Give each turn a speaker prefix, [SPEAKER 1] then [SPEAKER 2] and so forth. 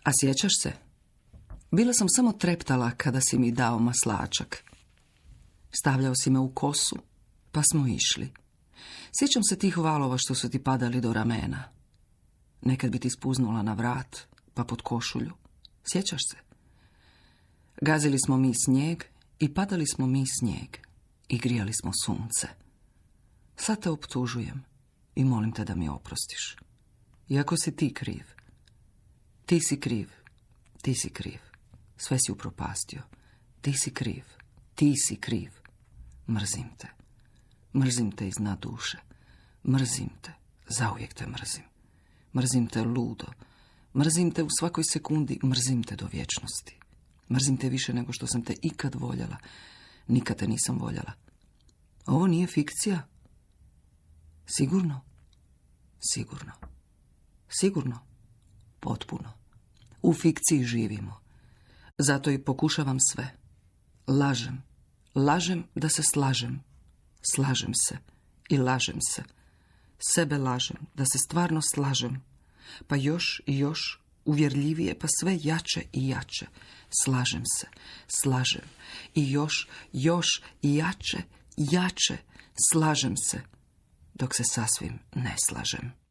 [SPEAKER 1] A sjećaš se? Bila sam samo treptala kada si mi dao maslačak. Stavljao si me u kosu, pa smo išli. Sjećam se tih valova što su ti padali do ramena. Nekad bi ti spuznula na vrat, pa pod košulju. Sjećaš se? Gazili smo mi snijeg i padali smo mi snijeg. I grijali smo sunce. Sad te optužujem i molim te da mi oprostiš. Iako si ti kriv. Ti si kriv. Ti si kriv. Sve si upropastio. Ti si kriv. Ti si kriv. Mrzim te. Mrzim te iz dna duše. Mrzim te. Zauvijek te mrzim. Mrzim te ludo. Mrzim te u svakoj sekundi. Mrzim te do vječnosti. Mrzim te više nego što sam te ikad voljela. Nikad te nisam voljela. Ovo nije fikcija? Sigurno? Sigurno. Sigurno? Potpuno. U fikciji živimo. Zato i pokušavam sve. Lažem. Lažem da se slažem. Slažem se. I lažem se. Sebe lažem. Da se stvarno slažem. Pa još i još uvjerljivije, pa sve jače i jače. Slažem se. Slažem. I još i jače, jače. Slažem se. Dok se sasvim ne slažem.